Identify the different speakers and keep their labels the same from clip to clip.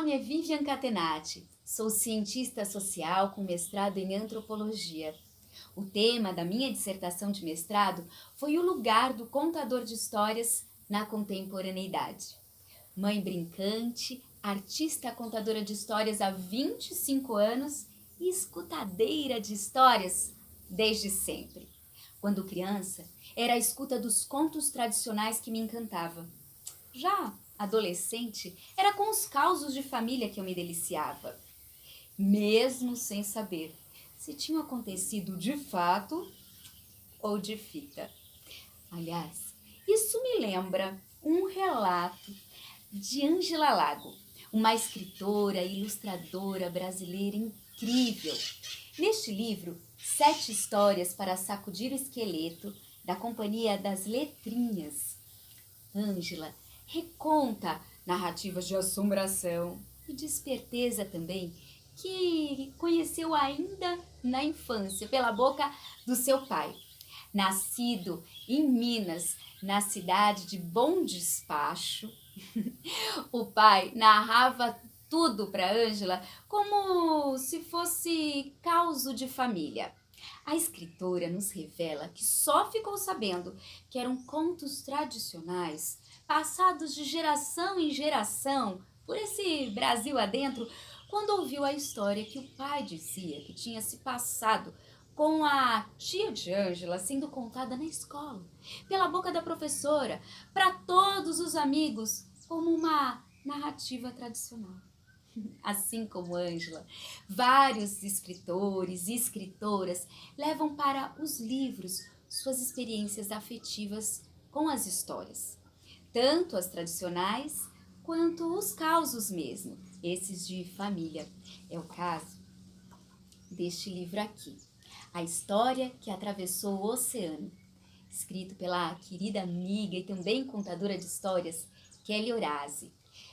Speaker 1: nome é Vivian Catenati, sou cientista social com mestrado em antropologia. O tema da minha dissertação de mestrado foi o lugar do contador de histórias na contemporaneidade. Mãe brincante, artista contadora de histórias há 25 anos e escutadeira de histórias desde sempre. Quando criança, era a escuta dos contos tradicionais que me encantava. Já adolescente, era com os causos de família que eu me deliciava, mesmo sem saber se tinham acontecido de fato ou de fita. Aliás, isso me lembra um relato de Ângela Lago, uma escritora e ilustradora brasileira incrível. Neste livro, 7 histórias para sacudir o esqueleto, da Companhia das Letrinhas, Ângela reconta narrativas de assombração e de esperteza também, que conheceu ainda na infância pela boca do seu pai. Nascido em Minas, na cidade de Bom Despacho, o pai narrava tudo para Ângela como se fosse causo de família. A escritora nos revela que só ficou sabendo que eram contos tradicionais, passados de geração em geração por esse Brasil adentro, quando ouviu a história que o pai dizia que tinha se passado com a tia de Ângela sendo contada na escola, pela boca da professora, para todos os amigos, como uma narrativa tradicional. Assim como Ângela, vários escritores e escritoras levam para os livros suas experiências afetivas com as histórias, tanto as tradicionais quanto os causos mesmo, esses de família. É o caso deste livro aqui, A História que Atravessou o Oceano, escrito pela querida amiga e também contadora de histórias, Kelly Horace.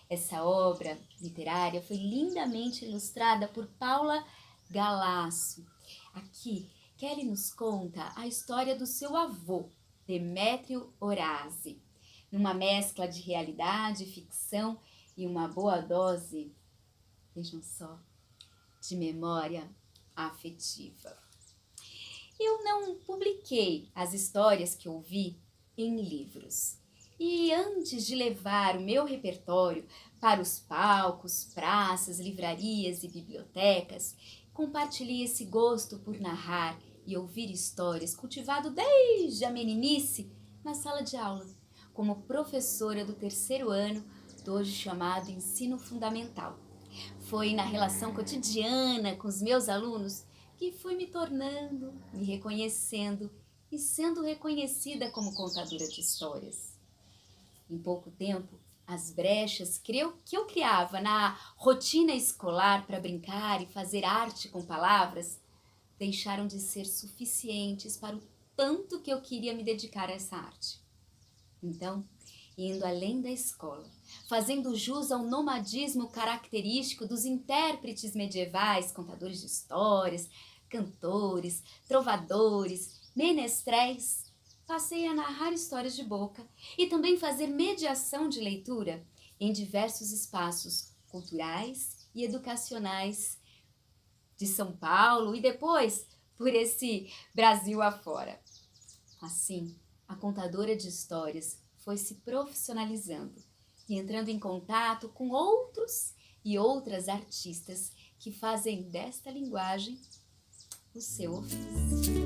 Speaker 1: Essa obra literária foi lindamente ilustrada por Paula Galasso. Aqui, Kelly nos conta a história do seu avô, Demétrio Horace, numa mescla de realidade, ficção e uma boa dose, vejam só, de memória afetiva. Eu não publiquei as histórias que ouvi em livros. E antes de levar o meu repertório para os palcos, praças, livrarias e bibliotecas, compartilhei esse gosto por narrar e ouvir histórias cultivado desde a meninice na sala de aula, como professora do 3º ano do hoje chamado Ensino Fundamental. Foi na relação cotidiana com os meus alunos que fui me tornando, me reconhecendo e sendo reconhecida como contadora de histórias. Em pouco tempo, as brechas que eu criava na rotina escolar para brincar e fazer arte com palavras deixaram de ser suficientes para o tanto que eu queria me dedicar a essa arte. Então, indo além da escola, fazendo jus ao nomadismo característico dos intérpretes medievais, contadores de histórias, cantores, trovadores, menestréis, passei a narrar histórias de boca e também fazer mediação de leitura em diversos espaços culturais e educacionais de São Paulo e depois por esse Brasil afora. Assim, a contadora de histórias foi se profissionalizando e entrando em contato com outros e outras artistas que fazem desta linguagem o seu ofício.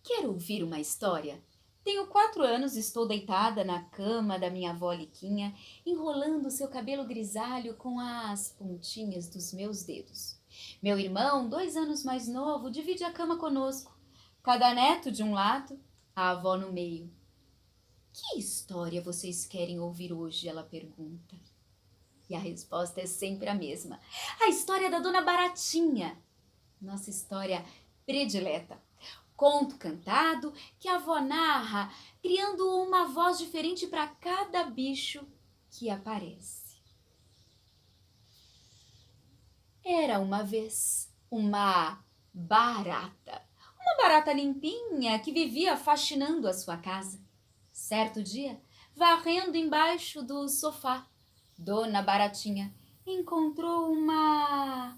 Speaker 1: Quer ouvir uma história? Tenho 4 anos, estou deitada na cama da minha avó Liquinha, enrolando seu cabelo grisalho com as pontinhas dos meus dedos. Meu irmão, 2 anos mais novo, divide a cama conosco. Cada neto de um lado, a avó no meio. Que história vocês querem ouvir hoje? Ela pergunta. E a resposta é sempre a mesma. A história da Dona Baratinha. Nossa história predileta. Conto cantado que a avó narra, criando uma voz diferente para cada bicho que aparece. Era uma vez uma barata, uma barata limpinha que vivia faxinando a sua casa. Certo dia, varrendo embaixo do sofá, Dona Baratinha encontrou uma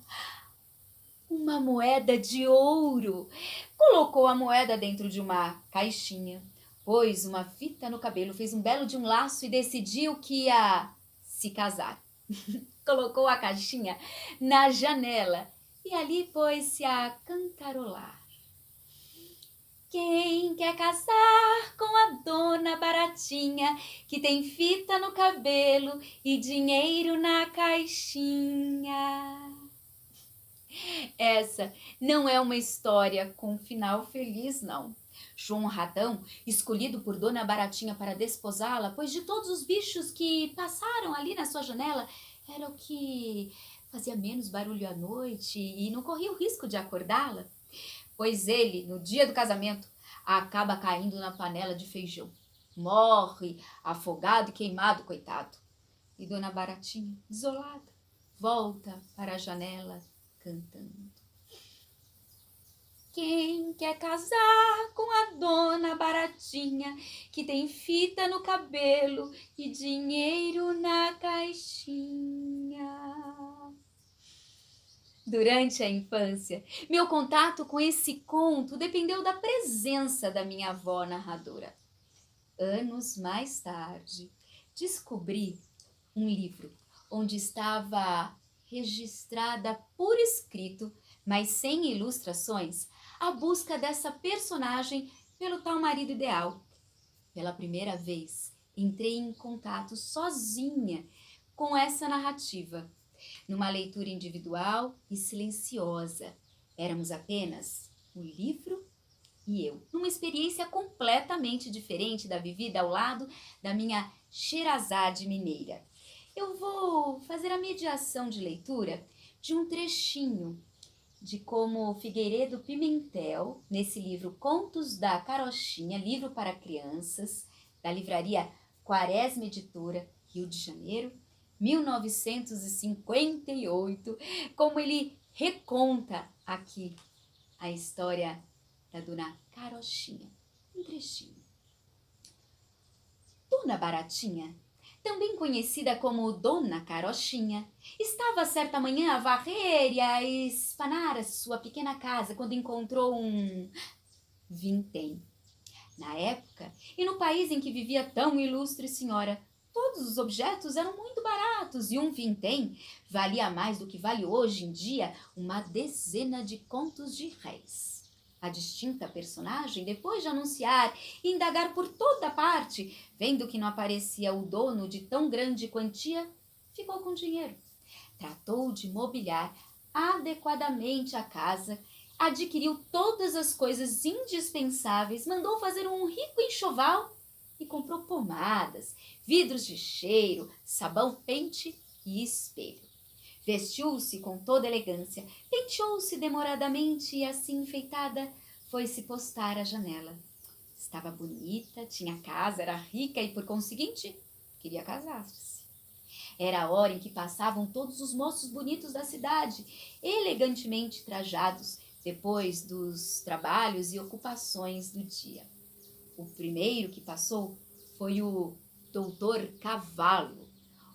Speaker 1: moeda de ouro. Colocou a moeda dentro de uma caixinha, pôs uma fita no cabelo, fez um belo de um laço e decidiu que ia se casar. Colocou a caixinha na janela e ali pôs-se a cantarolar. Quem quer casar com a Dona Baratinha, que tem fita no cabelo e dinheiro na caixinha? Essa não é uma história com final feliz, não. João Ratão, escolhido por Dona Baratinha para desposá-la, pois de todos os bichos que passaram ali na sua janela, era o que fazia menos barulho à noite e não corria o risco de acordá-la, pois ele, no dia do casamento, acaba caindo na panela de feijão. Morre afogado e queimado, coitado. E Dona Baratinha, desolada, volta para a janela cantando. Quem quer casar com a Dona Baratinha, que tem fita no cabelo e dinheiro na caixinha? Durante a infância, meu contato com esse conto dependeu da presença da minha avó narradora. Anos mais tarde, descobri um livro onde estava registrada por escrito, mas sem ilustrações, a busca dessa personagem pelo tal marido ideal. Pela primeira vez, entrei em contato sozinha com essa narrativa, numa leitura individual e silenciosa. Éramos apenas o livro e eu, numa experiência completamente diferente da vivida ao lado da minha Sherazade mineira. Eu vou fazer a mediação de leitura de um trechinho de como Figueiredo Pimentel, nesse livro Contos da Carochinha, livro para crianças, da livraria Quaresma Editora, Rio de Janeiro, 1958, como ele reconta aqui a história da Dona Carochinha. Um trechinho. Dona Baratinha, também conhecida como Dona Carochinha, estava certa manhã a varrer e a espanar a sua pequena casa quando encontrou um vintém. Na época, e no país em que vivia tão ilustre senhora, todos os objetos eram muito baratos e um vintém valia mais do que vale hoje em dia uma dezena de contos de réis. A distinta personagem, depois de anunciar e indagar por toda parte, vendo que não aparecia o dono de tão grande quantia, ficou com dinheiro. Tratou de mobiliar adequadamente a casa, adquiriu todas as coisas indispensáveis, mandou fazer um rico enxoval e comprou pomadas, vidros de cheiro, sabão, pente e espelho. Vestiu-se com toda elegância, penteou-se demoradamente e, assim enfeitada, foi-se postar à janela. Estava bonita, tinha casa, era rica e, por conseguinte, queria casar-se. Era a hora em que passavam todos os moços bonitos da cidade, elegantemente trajados, depois dos trabalhos e ocupações do dia. O primeiro que passou foi o Doutor Cavalo,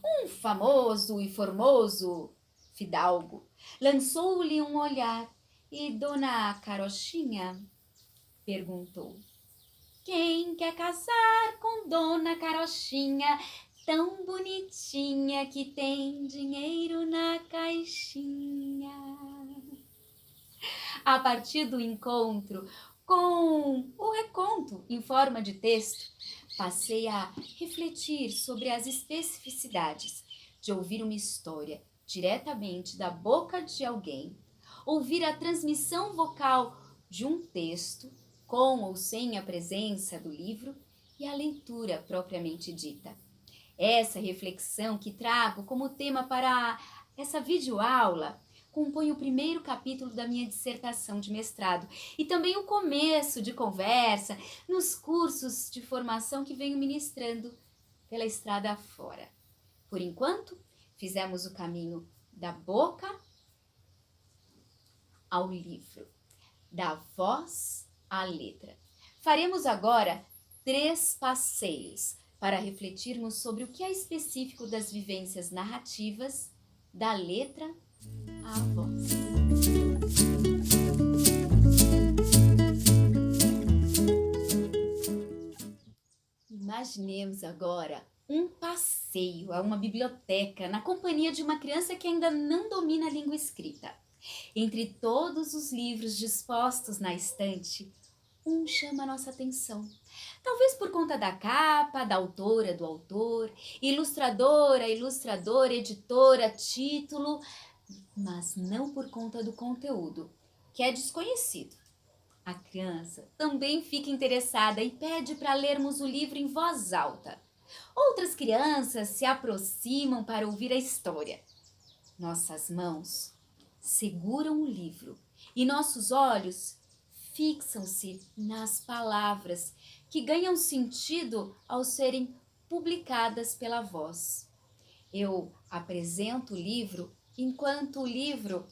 Speaker 1: um famoso e formoso fidalgo. Lançou-lhe um olhar e Dona Carochinha perguntou: quem quer casar com Dona Carochinha, tão bonitinha que tem dinheiro na caixinha? A partir do encontro com o reconto em forma de texto, passei a refletir sobre as especificidades de ouvir uma história diretamente da boca de alguém, ouvir a transmissão vocal de um texto, com ou sem a presença do livro, e a leitura propriamente dita. Essa reflexão que trago como tema para essa videoaula compõe o primeiro capítulo da minha dissertação de mestrado e também o começo de conversa nos cursos de formação que venho ministrando pela estrada afora. Por enquanto, fizemos o caminho da boca ao livro, da voz a letra. Faremos agora 3 passeios para refletirmos sobre o que é específico das vivências narrativas da letra à voz. Imaginemos agora um passeio a uma biblioteca na companhia de uma criança que ainda não domina a língua escrita. Entre todos os livros dispostos na estante, um chama a nossa atenção. Talvez por conta da capa, da autora, do autor, ilustradora, editora, título, mas não por conta do conteúdo, que é desconhecido. A criança também fica interessada e pede para lermos o livro em voz alta. Outras crianças se aproximam para ouvir a história. Nossas mãos seguram o livro e nossos olhos fixam-se nas palavras que ganham sentido ao serem publicadas pela voz. Eu apresento o livro enquanto o livro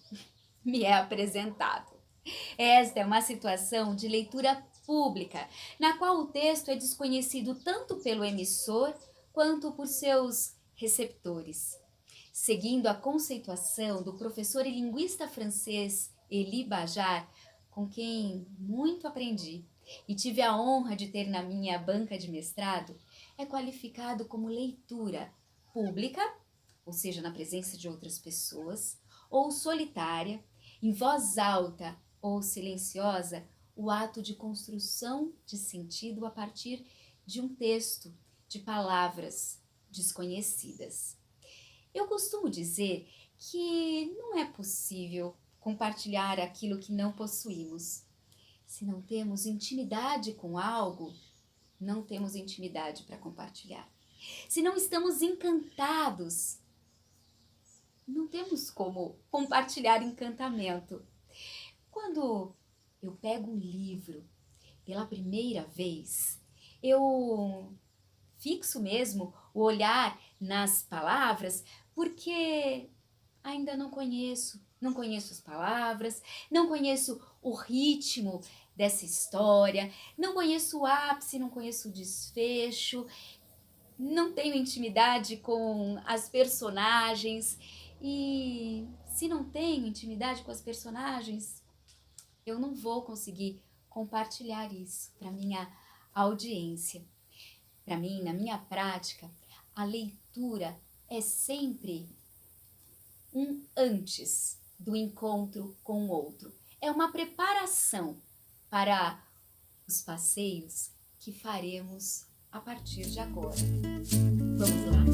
Speaker 1: me é apresentado. Esta é uma situação de leitura pública, na qual o texto é desconhecido tanto pelo emissor quanto por seus receptores. Seguindo a conceituação do professor e linguista francês Élie Bajar, com quem muito aprendi e tive a honra de ter na minha banca de mestrado, é qualificado como leitura pública, ou seja, na presença de outras pessoas, ou solitária, em voz alta ou silenciosa, o ato de construção de sentido a partir de um texto, de palavras desconhecidas. Eu costumo dizer que não é possível compartilhar aquilo que não possuímos. Se não temos intimidade com algo, não temos intimidade para compartilhar. Se não estamos encantados, não temos como compartilhar encantamento. Quando eu pego um livro pela primeira vez, eu fixo mesmo o olhar nas palavras, porque ainda não conheço as palavras, não conheço o ritmo dessa história, não conheço o ápice, não conheço o desfecho, não tenho intimidade com as personagens. E se não tenho intimidade com as personagens, eu não vou conseguir compartilhar isso para minha audiência. Para mim, na minha prática, a leitura é sempre um antes do encontro com o outro. É uma preparação para os passeios que faremos a partir de agora. Vamos lá?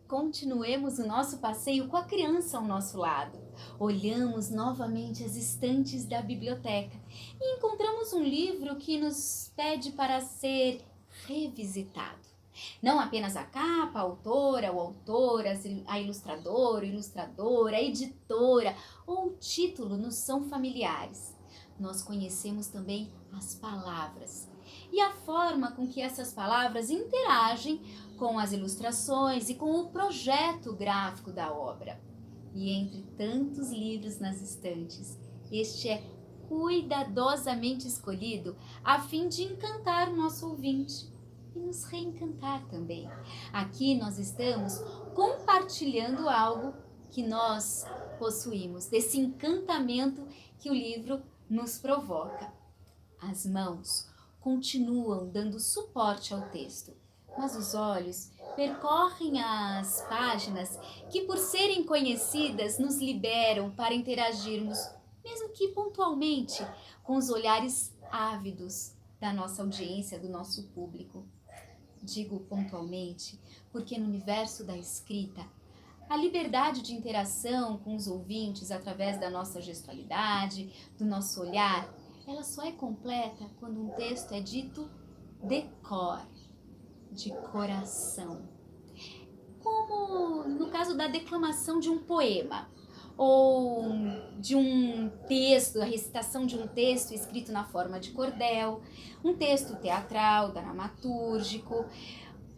Speaker 1: Continuemos o nosso passeio com a criança ao nosso lado. Olhamos novamente as estantes da biblioteca e encontramos um livro que nos pede para ser revisitado. Não apenas a capa, a autora, o autor, a ilustradora, o ilustrador, a editora ou o título nos são familiares. Nós conhecemos também as palavras e a forma com que essas palavras interagem com as ilustrações e com o projeto gráfico da obra. E entre tantos livros nas estantes, este é cuidadosamente escolhido a fim de encantar o nosso ouvinte e nos reencantar também. Aqui nós estamos compartilhando algo que nós possuímos, desse encantamento que o livro nos provoca. As mãos continuam dando suporte ao texto, mas os olhos percorrem as páginas que, por serem conhecidas, nos liberam para interagirmos, mesmo que pontualmente, com os olhares ávidos da nossa audiência, do nosso público. Digo pontualmente porque no universo da escrita, a liberdade de interação com os ouvintes através da nossa gestualidade, do nosso olhar, ela só é completa quando um texto é dito de cor, de coração. Como no caso da declamação de um poema, ou de um texto, a recitação de um texto escrito na forma de cordel, um texto teatral, dramatúrgico,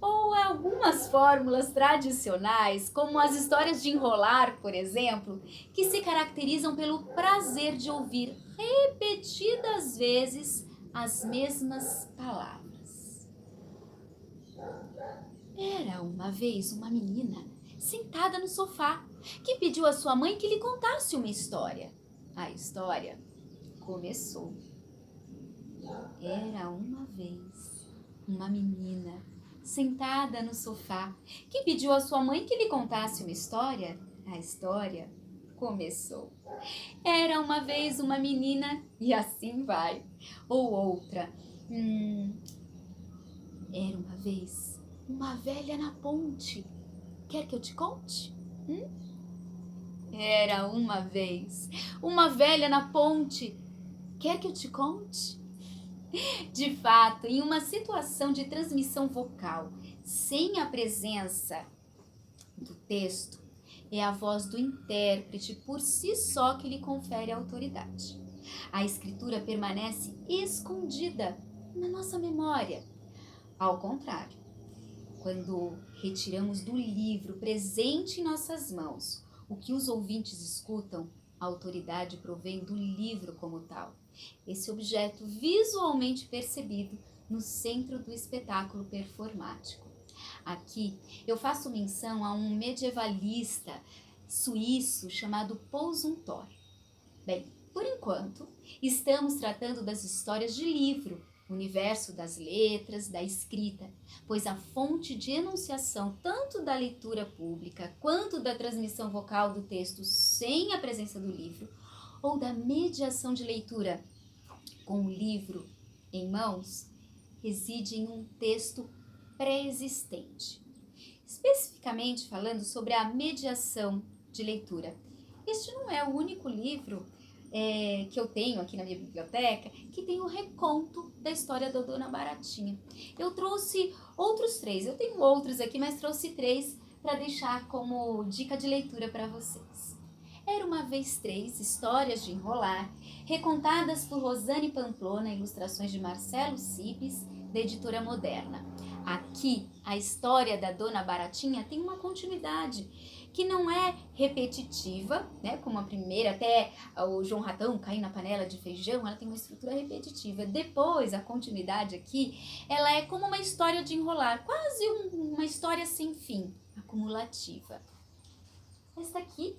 Speaker 1: Ou algumas fórmulas tradicionais, como as histórias de enrolar, por exemplo, que se caracterizam pelo prazer de ouvir repetidas vezes as mesmas palavras. Era uma vez uma menina sentada no sofá que pediu à sua mãe que lhe contasse uma história. A história começou. Era uma vez uma menina sentada no sofá que pediu à sua mãe que lhe contasse uma história. A história começou. Era uma vez uma menina e assim vai. Ou outra. Era uma vez uma velha na ponte. Quer que eu te conte? Era uma vez uma velha na ponte. Quer que eu te conte? De fato, em uma situação de transmissão vocal, sem a presença do texto, é a voz do intérprete por si só que lhe confere autoridade. A escritura permanece escondida na nossa memória. Ao contrário, quando retiramos do livro presente em nossas mãos o que os ouvintes escutam, a autoridade provém do livro como tal. Esse objeto visualmente percebido no centro do espetáculo performático. Aqui eu faço menção a um medievalista suíço chamado Paul Zumthor. Bem, por enquanto, estamos tratando das histórias de livro, universo das letras, da escrita, pois a fonte de enunciação tanto da leitura pública quanto da transmissão vocal do texto sem a presença do livro, ou da mediação de leitura com o livro em mãos, reside em um texto pré-existente. Especificamente falando sobre a mediação de leitura. Este não é o único livro que eu tenho aqui na minha biblioteca que tem o reconto da história da Dona Baratinha. Eu trouxe outros 3, eu tenho outros aqui, mas trouxe 3 para deixar como dica de leitura para vocês. Era uma vez 3 histórias de enrolar, recontadas por Rosane Pamplona, ilustrações de Marcelo Cibes, da Editora Moderna. Aqui, a história da Dona Baratinha tem uma continuidade, que não é repetitiva, né, como a primeira, até o João Ratão cair na panela de feijão, ela tem uma estrutura repetitiva. Depois, a continuidade aqui, ela é como uma história de enrolar, quase uma história sem fim, acumulativa. Esta aqui,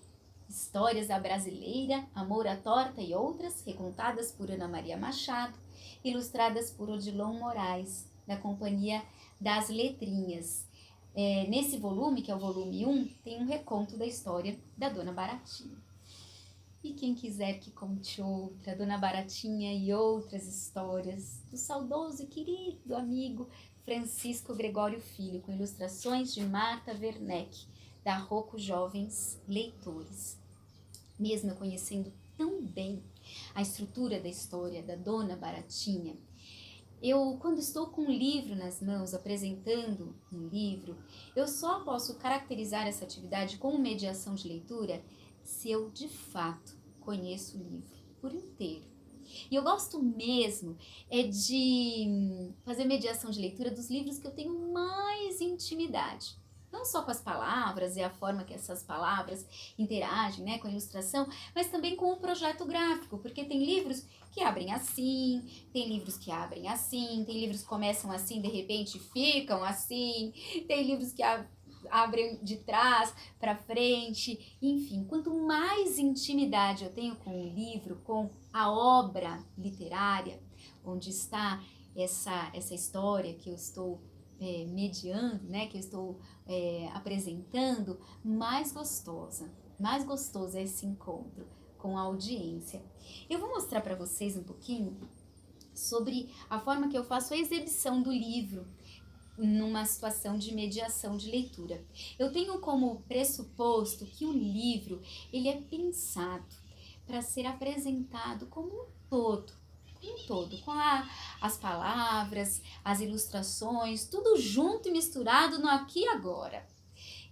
Speaker 1: Histórias da Brasileira, Amor à Torta e outras, recontadas por Ana Maria Machado, ilustradas por Odilon Moraes, da Companhia das Letrinhas. Nesse volume, que é o volume 1, tem um reconto da história da Dona Baratinha. E quem quiser que conte outra, Dona Baratinha e outras histórias, do saudoso e querido amigo Francisco Gregório Filho, com ilustrações de Marta Werneck, da Rocco Jovens Leitores. Mesmo eu conhecendo tão bem a estrutura da história da Dona Baratinha, quando estou com um livro nas mãos, apresentando um livro, eu só posso caracterizar essa atividade como mediação de leitura se eu, de fato, conheço o livro por inteiro. E eu gosto mesmo de fazer mediação de leitura dos livros que eu tenho mais intimidade. Não só com as palavras e a forma que essas palavras interagem, né, com a ilustração, mas também com o projeto gráfico, porque tem livros que abrem assim, tem livros que abrem assim, tem livros que começam assim, de repente ficam assim, tem livros que abrem de trás para frente, enfim, quanto mais intimidade eu tenho com o livro, com a obra literária, onde está essa história que eu estou mediando, né, que eu estou apresentando, mais gostoso é esse encontro com a audiência. Eu vou mostrar para vocês um pouquinho sobre a forma que eu faço a exibição do livro numa situação de mediação de leitura. Eu tenho como pressuposto que o livro ele é pensado para ser apresentado como um todo, com as palavras, as ilustrações, tudo junto e misturado no aqui e agora.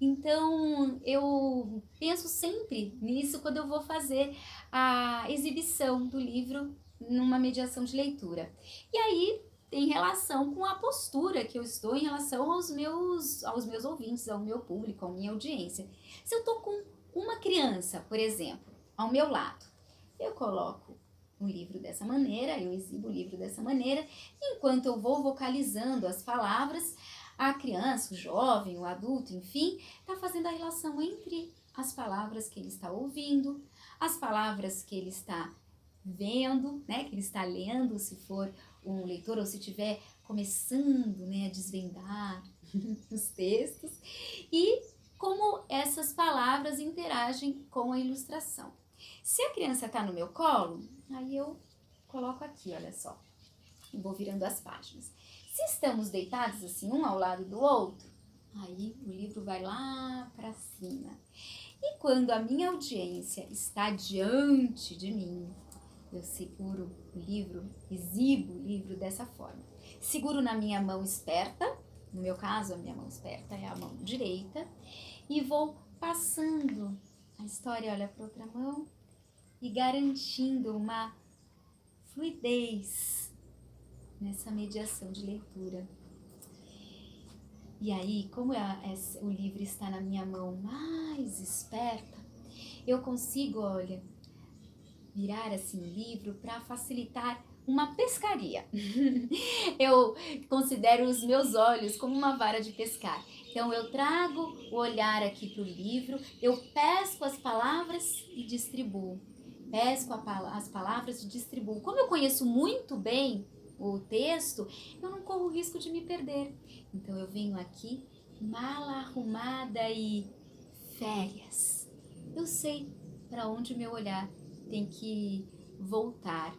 Speaker 1: Então, eu penso sempre nisso quando eu vou fazer a exibição do livro numa mediação de leitura. E aí, tem relação com a postura que eu estou em relação aos meus ouvintes, ao meu público, à minha audiência. Se eu estou com uma criança, por exemplo, ao meu lado, eu coloco o livro dessa maneira, eu exibo o livro dessa maneira, enquanto eu vou vocalizando as palavras, a criança, o jovem, o adulto, enfim, está fazendo a relação entre as palavras que ele está ouvindo, as palavras que ele está vendo, né, que ele está lendo, se for um leitor ou se estiver começando, né, a desvendar os textos, e como essas palavras interagem com a ilustração. Se a criança está no meu colo, aí eu coloco aqui, olha só, e vou virando as páginas. Se estamos deitados assim, um ao lado do outro, aí o livro vai lá para cima. E quando a minha audiência está diante de mim, eu seguro o livro, exibo o livro dessa forma. Seguro na minha mão esperta, no meu caso a minha mão esperta é a mão direita, e vou passando a história, olha para outra mão, e garantindo uma fluidez nessa mediação de leitura. E aí, como o livro está na minha mão mais esperta, eu consigo, olha, virar assim o livro para facilitar uma pescaria. Eu considero os meus olhos como uma vara de pescar. Então eu trago o olhar aqui para o livro, eu pesco as palavras e distribuo. Pesco as palavras e distribuo. Como eu conheço muito bem o texto, eu não corro o risco de me perder. Então eu venho aqui, mala arrumada e férias. Eu sei para onde meu olhar tem que voltar.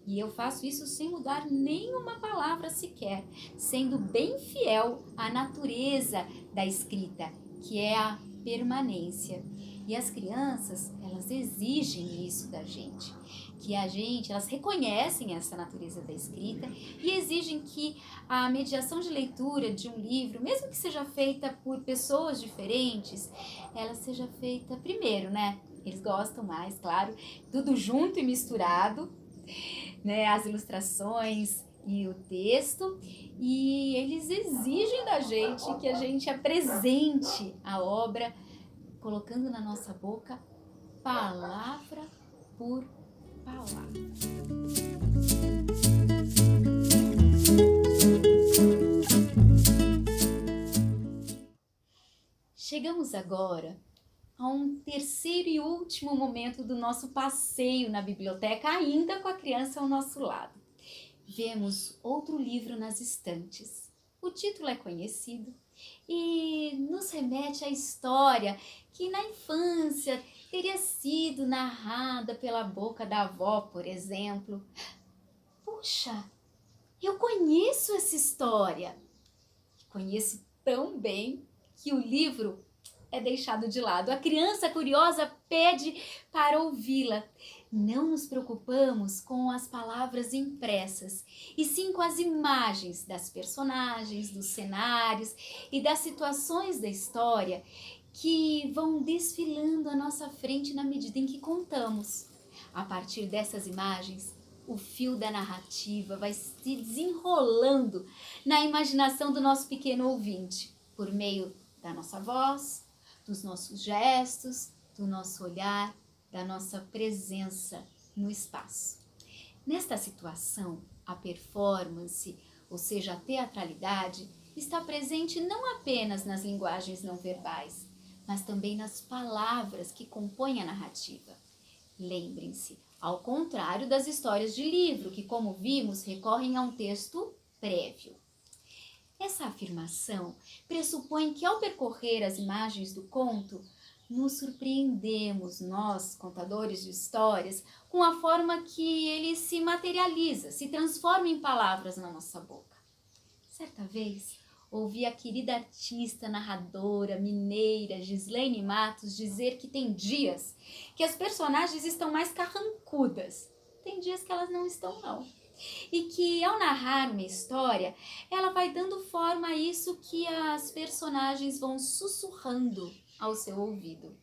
Speaker 1: E eu faço isso sem mudar nenhuma palavra sequer, sendo bem fiel à natureza da escrita, que é a permanência. E as crianças, elas exigem isso da gente, elas reconhecem essa natureza da escrita e exigem que a mediação de leitura de um livro, mesmo que seja feita por pessoas diferentes, ela seja feita primeiro, né? Eles gostam mais, claro, tudo junto e misturado, né? As ilustrações e o texto, e eles exigem da gente que a gente apresente a obra, colocando na nossa boca palavra por palavra. Chegamos agora a um terceiro e último momento do nosso passeio na biblioteca, ainda com a criança ao nosso lado. Vemos outro livro nas estantes. O título é conhecido e nos remete à história que na infância teria sido narrada pela boca da avó, por exemplo. Puxa, eu conheço essa história. Conheço tão bem que o livro é deixado de lado. A criança curiosa pede para ouvi-la. Não nos preocupamos com as palavras impressas, e sim com as imagens das personagens, dos cenários e das situações da história que vão desfilando à nossa frente na medida em que contamos. A partir dessas imagens, o fio da narrativa vai se desenrolando na imaginação do nosso pequeno ouvinte, por meio da nossa voz, dos nossos gestos, do nosso olhar, da nossa presença no espaço. Nesta situação, a performance, ou seja, a teatralidade, está presente não apenas nas linguagens não verbais, mas também nas palavras que compõem a narrativa. Lembrem-se, ao contrário das histórias de livro, que, como vimos, recorrem a um texto prévio. Essa afirmação pressupõe que, ao percorrer as imagens do conto, nos surpreendemos, nós, contadores de histórias, com a forma que ele se materializa, se transforma em palavras na nossa boca. Certa vez, ouvi a querida artista, narradora, mineira Gislaine Matos dizer que tem dias que as personagens estão mais carrancudas, tem dias que elas não estão, não. E que ao narrar uma história, ela vai dando forma a isso que as personagens vão sussurrando ao seu ouvido.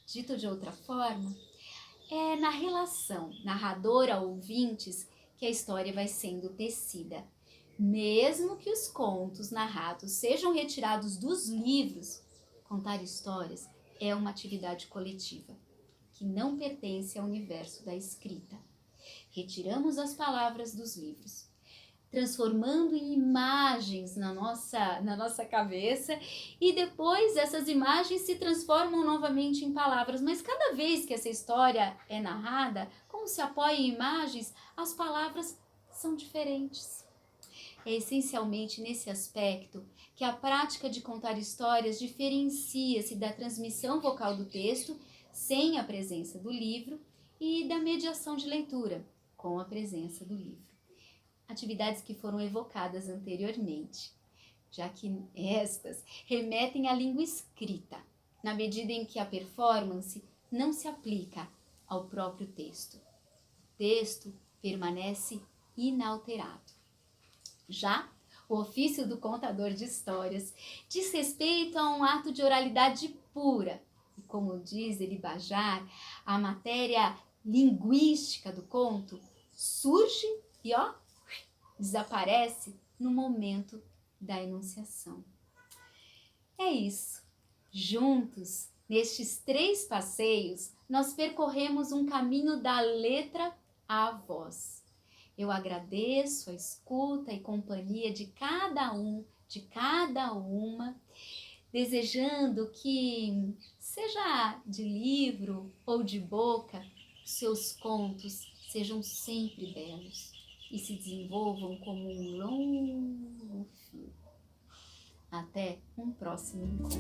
Speaker 1: Dito de outra forma, é na relação narradora-ouvintes que a história vai sendo tecida. Mesmo que os contos narrados sejam retirados dos livros, contar histórias é uma atividade coletiva que não pertence ao universo da escrita. Retiramos as palavras dos livros, transformando em imagens na nossa cabeça, e depois essas imagens se transformam novamente em palavras. Mas cada vez que essa história é narrada, como se apoia em imagens, as palavras são diferentes. É essencialmente nesse aspecto que a prática de contar histórias diferencia-se da transmissão vocal do texto, sem a presença do livro, e da mediação de leitura, com a presença do livro. Atividades que foram evocadas anteriormente, já que estas remetem à língua escrita, na medida em que a performance não se aplica ao próprio texto. O texto permanece inalterado. Já o ofício do contador de histórias diz respeito a um ato de oralidade pura. E como diz Elibajar, a matéria linguística do conto surge e desaparece no momento da enunciação. É isso. Juntos, nestes 3 passeios, nós percorremos um caminho da letra à voz. Eu agradeço a escuta e companhia de cada um, de cada uma, desejando que, seja de livro ou de boca, seus contos sejam sempre belos e se desenvolvam como um longo fio. Até um próximo encontro.